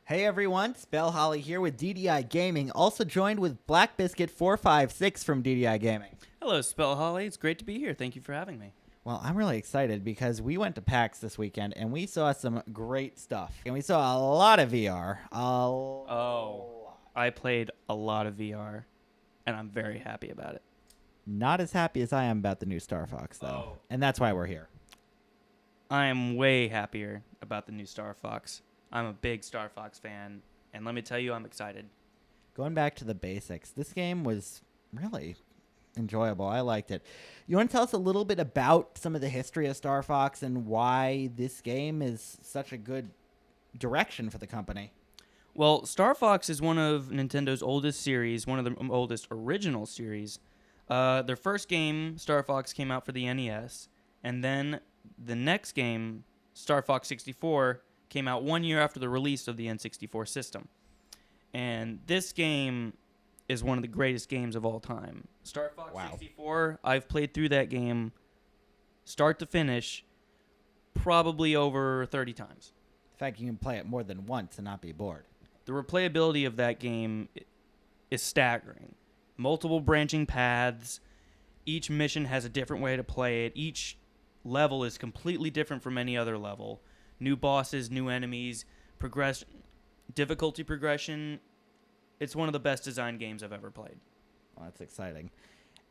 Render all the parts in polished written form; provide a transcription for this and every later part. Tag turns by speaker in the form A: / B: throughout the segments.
A: Hey everyone, Spell Holly here with DDI Gaming, also joined with Black Biscuit 456 from DDI Gaming.
B: Hello, Spell Holly. It's great to be here. Thank you for having me.
A: Well, I'm really excited because we went to PAX this weekend and we saw some great stuff. And we saw a lot of VR.
B: I played a lot of VR, and I'm very happy about it.
A: Not as happy as I am about the new Star Fox, though. And that's why we're here.
B: I am way happier about the new Star Fox. I'm a big Star Fox fan, and let me tell you, I'm excited.
A: Going back to the basics, this game was really enjoyable. I liked it. You want to tell us a little bit about some of the history of Star Fox and why this game is such a good direction for the company?
B: Well, Star Fox is one of Nintendo's oldest series, one of the oldest original series. Their first game, Star Fox, came out for the NES, and then the next game, Star Fox 64, came out 1 year after the release of the N64 system. And this game is one of the greatest games of all time. Star Fox 64, I've played through that game start to finish probably over 30 times.
A: In fact, you can play it more than once and not be bored.
B: The replayability of that game is staggering. Multiple branching paths. Each mission has a different way to play it. Each level is completely different from any other level. New bosses, new enemies, difficulty progression. It's one of the best designed games I've ever played.
A: Well, that's exciting.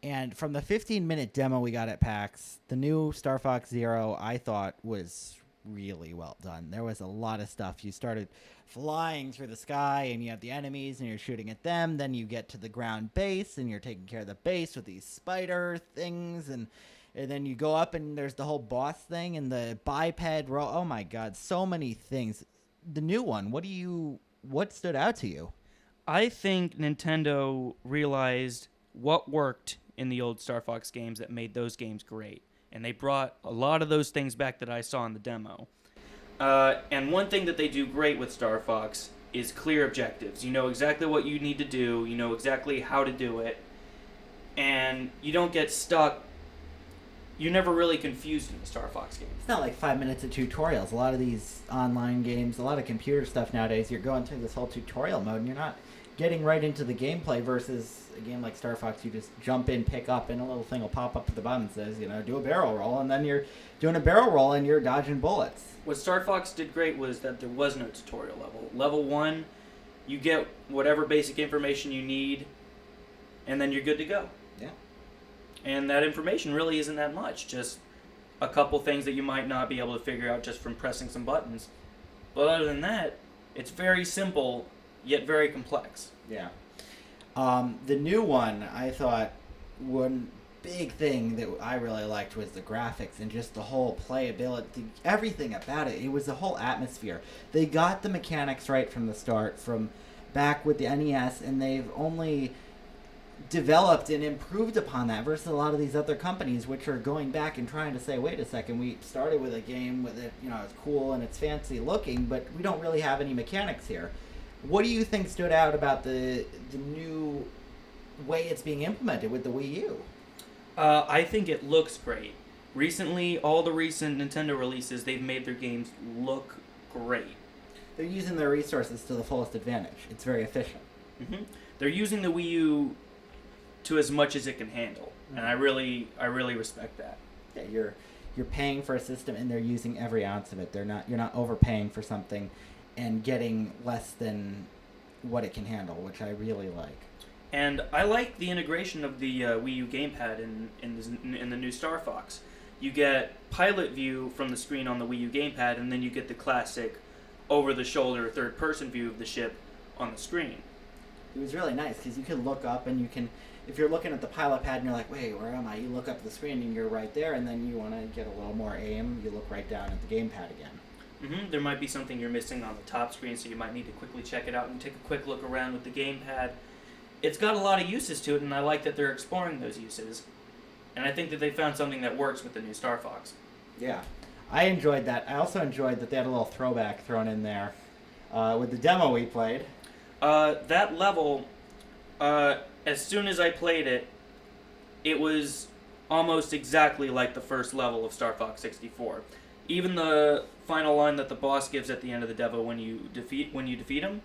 A: And from the 15-minute demo we got at PAX, the new Star Fox Zero, I thought, was really well done. There was a lot of stuff. You started flying through the sky, and you have the enemies, and you're shooting at them. Then you get to the ground base, and you're taking care of the base with these spider things, and then you go up, and there's the whole boss thing, and the biped roll. Oh, my God, so many things. The new one, what stood out to you?
B: I think Nintendo realized what worked in the old Star Fox games that made those games great. And they brought a lot of those things back that I saw in the demo. And one thing that they do great with Star Fox is clear objectives. You know exactly what you need to do. You know exactly how to do it. And you don't get stuck. You're never really confused in the Star Fox game.
A: It's not like 5 minutes of tutorials. A lot of these online games, a lot of computer stuff nowadays, you're going through this whole tutorial mode and you're not getting right into the gameplay versus a game like Star Fox. You just jump in, pick up, and a little thing will pop up at the bottom that says, do a barrel roll, and then you're doing a barrel roll and you're dodging bullets.
B: What Star Fox did great was that there was no tutorial level. Level 1, you get whatever basic information you need, and then you're good to go.
A: Yeah.
B: And that information really isn't that much, just a couple things that you might not be able to figure out just from pressing some buttons. But other than that, it's very simple, yet very complex.
A: Yeah. The new one, I thought, one big thing that I really liked was the graphics and just the whole playability, everything about it. It was the whole atmosphere. They got the mechanics right from the start, from back with the NES, and they've only developed and improved upon that versus a lot of these other companies which are going back and trying to say, wait a second, we started with a game with it, it's cool and it's fancy looking, but we don't really have any mechanics here. What do you think stood out about the new way it's being implemented with the Wii U?
B: I think it looks great. Recently, all the recent Nintendo releases, they've made their games look great.
A: They're using their resources to the fullest advantage. It's very efficient.
B: Mm-hmm. They're using the Wii U to as much as it can handle, and I really respect that.
A: Yeah, you're paying for a system, and they're using every ounce of it. You're not overpaying for something and getting less than what it can handle, which I really like.
B: And I like the integration of the Wii U gamepad in the new Star Fox. You get pilot view from the screen on the Wii U gamepad, and then you get the classic over-the-shoulder third-person view of the ship on the screen.
A: It was really nice because you can look up and you can, if you're looking at the pilot pad and you're like, wait, where am I? You look up at the screen and you're right there, and then you want to get a little more aim, you look right down at the gamepad again.
B: Mm-hmm. There might be something you're missing on the top screen, so you might need to quickly check it out and take a quick look around with the gamepad. It's got a lot of uses to it, and I like that they're exploring those uses. And I think that they found something that works with the new Star Fox.
A: Yeah. I enjoyed that. I also enjoyed that they had a little throwback thrown in there with the demo we played.
B: That level, as soon as I played it, it was almost exactly like the first level of Star Fox 64. Even the final line that the boss gives at the end of the Devo when you defeat him,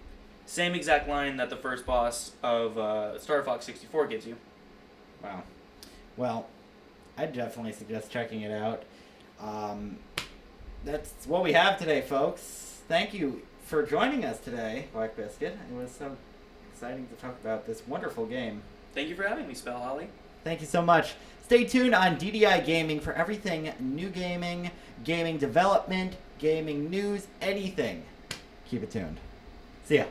B: same exact line that the first boss of Star Fox 64 gives you.
A: Wow. Well, I'd definitely suggest checking it out. That's what we have today, folks. Thank you for joining us today, Black Biscuit. It was so exciting to talk about this wonderful game.
B: Thank you for having me, Spell Holly.
A: Thank you so much. Stay tuned on DDI Gaming for everything new gaming, gaming development, gaming news, anything. Keep it tuned. See ya.